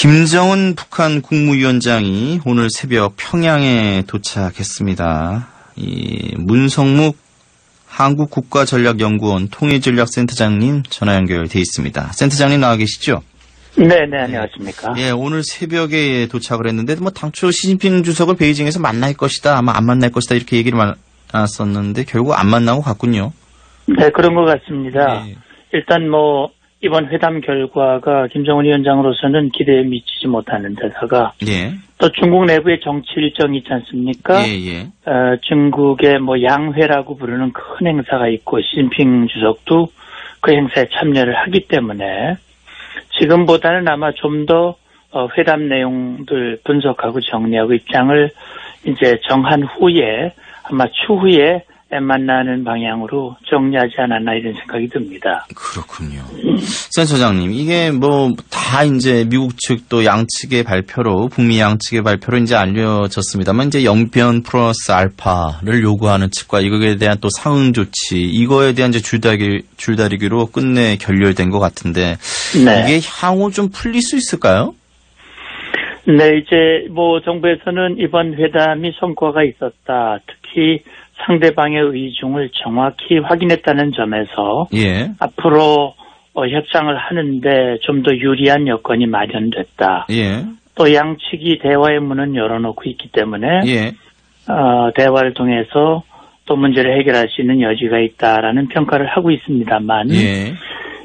김정은 북한 국무위원장이 오늘 새벽 평양에 도착했습니다. 이 문성묵 한국국가전략연구원 통일전략센터장님 전화 연결돼 있습니다. 센터장님 나와 계시죠? 네, 안녕하십니까. 예, 오늘 새벽에 도착을 했는데, 당초 시진핑 주석을 베이징에서 만날 것이다, 아마 안 만날 것이다, 이렇게 얘기를 많았었는데, 결국 안 만나고 갔군요. 네, 그런 것 같습니다. 예. 일단 이번 회담 결과가 김정은 위원장으로서는 기대에 미치지 못하는 데다가, 예. 또 중국 내부의 정치 일정이 있지 않습니까? 중국의 양회라고 부르는 큰 행사가 있고, 시진핑 주석도 그 행사에 참여를 하기 때문에, 지금보다는 아마 좀 더 회담 내용들 분석하고 정리하고 입장을 이제 정한 후에 아마 추후에 만나는 방향으로 정리하지 않았나 이런 생각이 듭니다. 그렇군요. 센터장님, 이게 다 이제 미국 측도 양측의 발표로, 북미 양측의 발표로 이제 알려졌습니다만, 이제 영변 플러스 알파를 요구하는 측과 이거에 대한 또 상응 조치, 이거에 대한 이제 줄다리기로 끝내 결렬된 것 같은데, 네. 이게 향후 좀 풀릴 수 있을까요? 네, 이제 정부에서는 이번 회담이 성과가 있었다. 특히 상대방의 의중을 정확히 확인했다는 점에서 예. 앞으로 협상을 하는데 좀 더 유리한 여건이 마련됐다. 예. 또 양측이 대화의 문은 열어놓고 있기 때문에 예. 대화를 통해서 또 문제를 해결할 수 있는 여지가 있다라는 평가를 하고 있습니다만 예.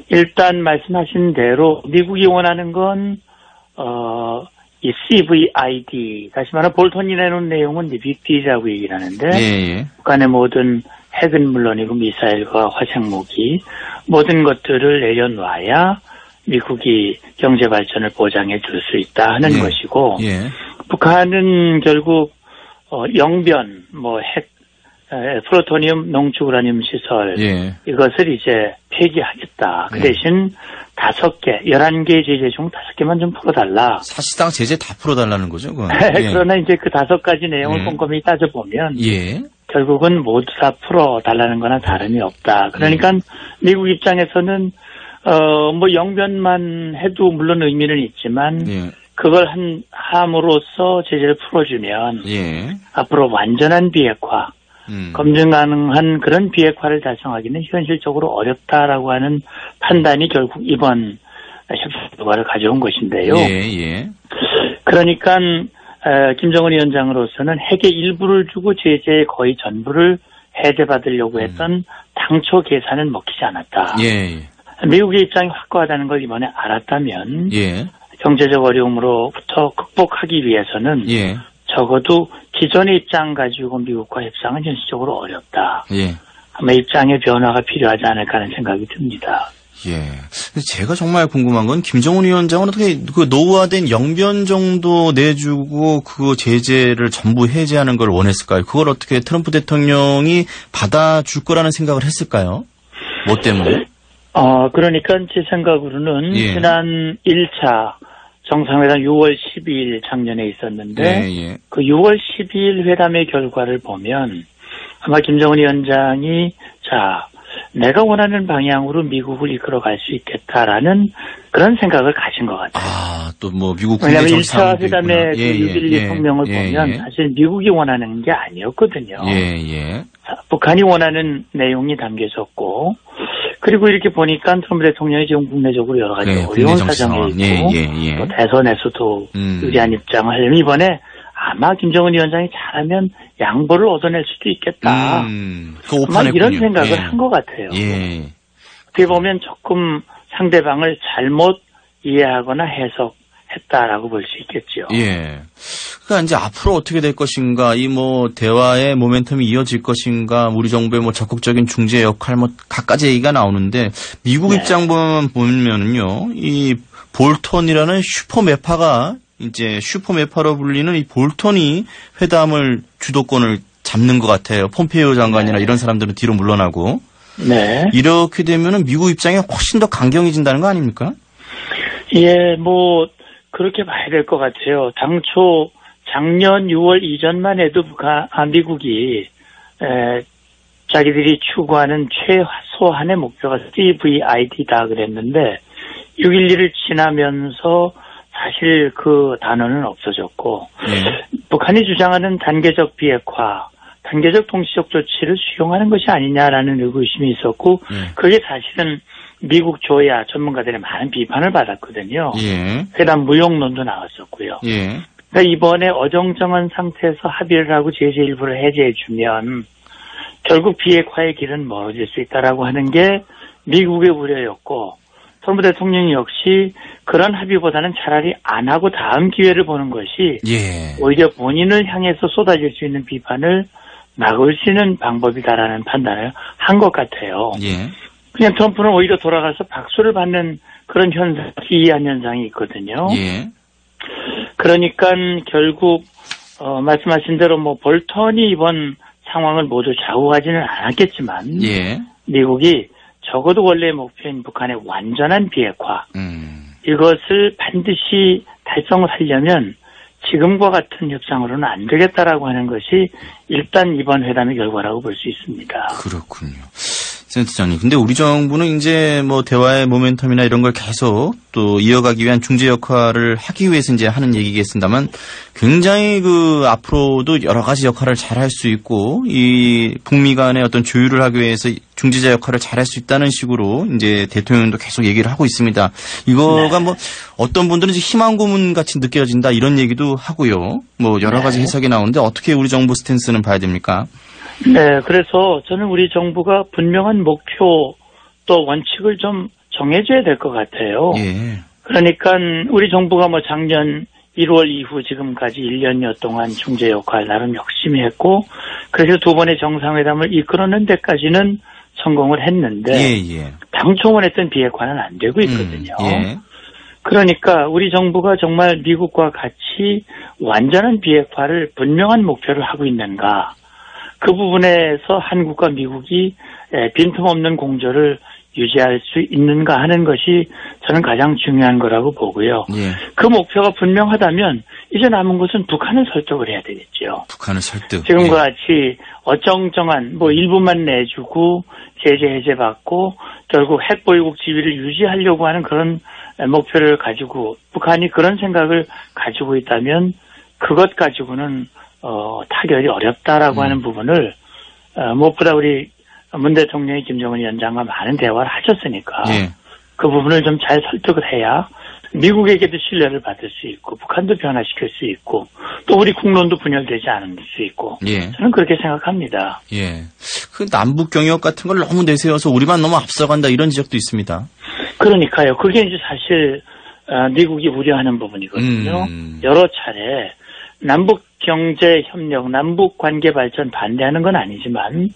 일단 말씀하신 대로 미국이 원하는 건 이 CVID, 다시 말하면 볼턴이 내놓은 내용은 빅딜이라고 얘기를 하는데 예. 북한의 모든 핵은 물론이고 미사일과 화생무기 모든 것들을 내려놔야 미국이 경제 발전을 보장해 줄 수 있다 하는 예. 것이고 예. 북한은 결국 영변, 핵, 플루토늄, 농축 우라늄 시설 예. 이것을 이제 폐기하겠다. 그 대신 5개, 11개의 제재 중 5개만 좀 풀어달라. 사실상 제재 다 풀어달라는 거죠, 그건. 예. 그러나 이제 그 5가지 내용을 꼼꼼히 따져보면 예. 결국은 모두 다 풀어달라는 거나 다름이 없다. 그러니까 미국 입장에서는 영변만 해도 물론 의미는 있지만 예. 그걸 함으로써 제재를 풀어주면 예. 앞으로 완전한 비핵화 검증 가능한 그런 비핵화를 달성하기는 현실적으로 어렵다라고 하는 판단이 결국 이번 협상 결과를 가져온 것인데요. 예. 그러니까 김정은 위원장으로서는 핵의 일부를 주고 제재의 거의 전부를 해제받으려고 했던 당초 계산은 먹히지 않았다. 예. 미국의 입장이 확고하다는 걸 이번에 알았다면 예. 경제적 어려움으로부터 극복하기 위해서는 예. 적어도 기존의 입장 가지고 미국과 협상은 현실적으로 어렵다. 예. 아마 입장의 변화가 필요하지 않을까 하는 생각이 듭니다. 예. 제가 정말 궁금한 건 김정은 위원장은 어떻게 그 노후화된 영변 정도 내주고 그 제재를 전부 해제하는 걸 원했을까요? 그걸 어떻게 트럼프 대통령이 받아줄 거라는 생각을 했을까요? 뭐 때문에? 그러니까 제 생각으로는 예. 지난 1차 정상회담 6월 12일 작년에 있었는데 예. 그 6월 12일 회담의 결과를 보면 아마 김정은 위원장이 내가 원하는 방향으로 미국을 이끌어갈 수 있겠다라는 그런 생각을 가진 것 같아요. 또 미국 왜냐하면 1차 회담의 그 6.12 성명을 보면 사실 미국이 원하는 게 아니었거든요. 북한이 원하는 내용이 담겨졌고 그리고 이렇게 보니까 트럼프 대통령이 지금 국내적으로 여러 가지 어려운 사정에 있고 또 대선에서도 유리한 입장을 하려면 이번에 아마 김정은 위원장이 잘하면 양보를 얻어낼 수도 있겠다. 아마 이런 생각을 한 것 같아요. 어떻게 보면 조금 상대방을 잘못 이해하거나 해석했다라고 볼 수 있겠죠. 그러니까 이제 앞으로 어떻게 될 것인가, 이 대화의 모멘텀이 이어질 것인가, 우리 정부의 적극적인 중재 역할, 갖가지 얘기가 나오는데, 미국 입장 보면은요, 이 볼턴이라는 슈퍼매파가, 이제 슈퍼매파로 불리는 이 볼턴이 회담을 주도권을 잡는 것 같아요. 폼페이오 장관이나 이런 사람들은 뒤로 물러나고. 이렇게 되면은 미국 입장이 훨씬 더 강경해진다는 거 아닙니까? 그렇게 봐야 될 것 같아요. 당초 작년 6월 이전만 해도 미국이 자기들이 추구하는 최소한의 목표가 CVID다 그랬는데 6.12를 지나면서 사실 그 단어는 없어졌고 북한이 주장하는 단계적 비핵화, 단계적 동시적 조치를 수용하는 것이 아니냐라는 의구심이 있었고 그게 사실은 미국 조야 전문가들의 많은 비판을 받았거든요. 회담 무용론도 나왔었고요. 그러니까 이번에 어정쩡한 상태에서 합의를 하고 제재 일부를 해제해주면 결국 비핵화의 길은 멀어질 수 있다라고 하는 게 미국의 우려였고 트럼프 대통령 역시 그런 합의보다는 차라리 안 하고 다음 기회를 보는 것이 오히려 본인을 향해서 쏟아질 수 있는 비판을 막을 수 있는 방법이다라는 판단을 한 것 같아요. 그냥 트럼프는 오히려 돌아가서 박수를 받는 그런 현상, 기이한 현상이 있거든요. 그러니까 결국 말씀하신 대로 뭐 볼턴이 이번 상황을 모두 좌우하지는 않았겠지만 미국이 적어도 원래의 목표인 북한의 완전한 비핵화 이것을 반드시 달성을 하려면 지금과 같은 협상으로는 안 되겠다라고 하는 것이 일단 이번 회담의 결과라고 볼 수 있습니다. 그렇군요. 센터장님, 근데 우리 정부는 이제 뭐 대화의 모멘텀이나 이런 걸 계속 또 이어가기 위한 중재 역할을 하기 위해서 이제 하는 얘기겠습니다만 굉장히 그 앞으로도 여러 가지 역할을 잘 할 수 있고 이 북미 간의 어떤 조율을 하기 위해서 중재자 역할을 잘 할 수 있다는 식으로 이제 대통령도 계속 얘기를 하고 있습니다. 이거가 뭐 어떤 분들은 이제 희망 고문 같이 느껴진다 이런 얘기도 하고요. 뭐 여러 가지 해석이 나오는데 어떻게 우리 정부 스탠스는 봐야 됩니까? 네, 그래서 저는 우리 정부가 분명한 목표 또 원칙을 좀 정해줘야 될 것 같아요. 그러니까 우리 정부가 뭐 작년 1월 이후 지금까지 1년여 동안 중재 역할 나름 열심히 했고 그래서 두 번의 정상회담을 이끌어낸 데까지는 성공을 했는데 당초 원했던 비핵화는 안 되고 있거든요. 그러니까 우리 정부가 정말 미국과 같이 완전한 비핵화를 분명한 목표를 하고 있는가 그 부분에서 한국과 미국이 빈틈없는 공조를 유지할 수 있는가 하는 것이 저는 가장 중요한 거라고 보고요. 그 목표가 분명하다면 이제 남은 것은 북한을 설득을 해야 되겠죠. 북한을 설득. 지금과 같이 어정쩡한 뭐 일부만 내주고 제재 해제받고 결국 핵보유국 지위를 유지하려고 하는 그런 목표를 가지고 북한이 그런 생각을 가지고 있다면 그것 가지고는 타결이 어렵다라고 하는 부분을 무엇보다 우리 문 대통령이 김정은 위원장과 많은 대화를 하셨으니까 그 부분을 좀 잘 설득을 해야 미국에게도 신뢰를 받을 수 있고 북한도 변화시킬 수 있고 또 우리 국론도 분열되지 않을 수 있고 저는 그렇게 생각합니다. 그 남북 경협 같은 걸 너무 내세워서 우리만 너무 앞서간다 이런 지적도 있습니다. 그러니까요. 그게 이제 사실 미국이 우려하는 부분이거든요. 여러 차례 남북 경제 협력, 남북 관계 발전 반대하는 건 아니지만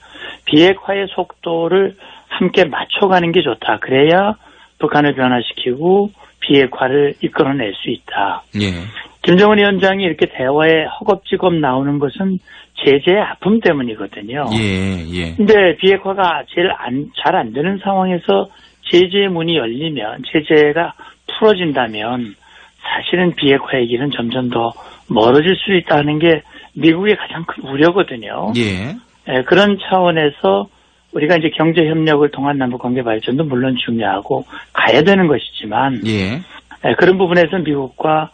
비핵화의 속도를 함께 맞춰가는 게 좋다. 그래야 북한을 변화시키고 비핵화를 이끌어낼 수 있다. 김정은 위원장이 이렇게 대화에 허겁지겁 나오는 것은 제재의 아픔 때문이거든요. 근데 비핵화가 제일 잘 안 되는 상황에서 제재의 문이 열리면 제재가 풀어진다면 사실은 비핵화의 길은 점점 더 멀어질 수 있다는 게 미국의 가장 큰 우려거든요. 그런 차원에서 우리가 이제 경제 협력을 통한 남북 관계 발전도 물론 중요하고 가야 되는 것이지만 그런 부분에서 미국과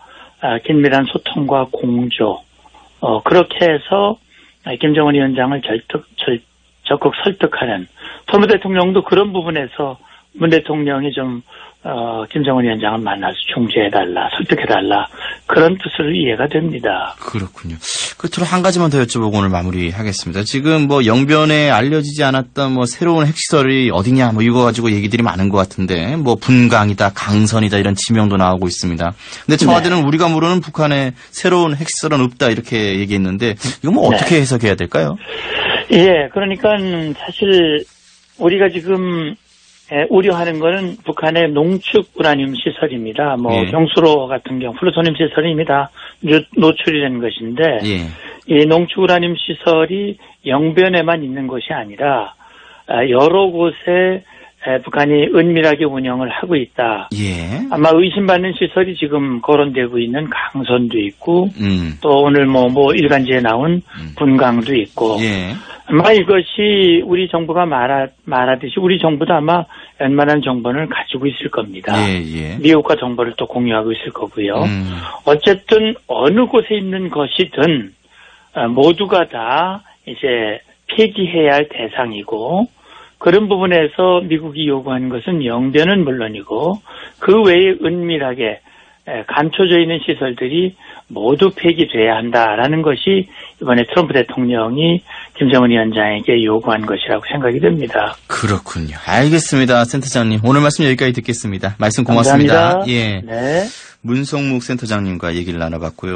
긴밀한 소통과 공조 그렇게 해서 김정은 위원장을 적극 설득하는 트럼프 대통령도 그런 부분에서 문 대통령이 좀 김정은 위원장을 만나서 중재해달라, 설득해달라 그런 뜻으로 이해가 됩니다. 그렇군요. 끝으로 한 가지만 더 여쭤보고 오늘 마무리하겠습니다. 지금 뭐 영변에 알려지지 않았던 뭐 새로운 핵시설이 어디냐 뭐 이거 가지고 얘기들이 많은 것 같은데 뭐 분강이다, 강선이다 이런 지명도 나오고 있습니다. 근데 청와대는 우리가 모르는 북한의 새로운 핵시설은 없다 이렇게 얘기했는데 이거 뭐 어떻게 해석해야 될까요? 그러니까 사실 우리가 지금 우려하는 거는 북한의 농축 우라늄 시설입니다. 뭐 경수로 같은 경우 플루토늄 시설이 이미 다 노출이 된 것인데 이 농축 우라늄 시설이 영변에만 있는 것이 아니라 여러 곳에 북한이 은밀하게 운영을 하고 있다. 예. 아마 의심받는 시설이 지금 거론되고 있는 강선도 있고, 또 오늘 일간지에 나온 분강도 있고, 예. 아마 이것이 우리 정부가 말하듯이 우리 정부도 아마 웬만한 정보를 가지고 있을 겁니다. 예, 예. 미국과 정보를 또 공유하고 있을 거고요. 어쨌든 어느 곳에 있는 것이든 모두가 다 이제 폐기해야 할 대상이고, 그런 부분에서 미국이 요구하는 것은 영변은 물론이고 그 외에 은밀하게 감춰져 있는 시설들이 모두 폐기돼야 한다라는 것이 이번에 트럼프 대통령이 김정은 위원장에게 요구한 것이라고 생각이 됩니다. 그렇군요. 알겠습니다. 센터장님. 오늘 말씀 여기까지 듣겠습니다. 말씀 고맙습니다. 감사합니다. 예. 네. 문성묵 센터장님과 얘기를 나눠봤고요.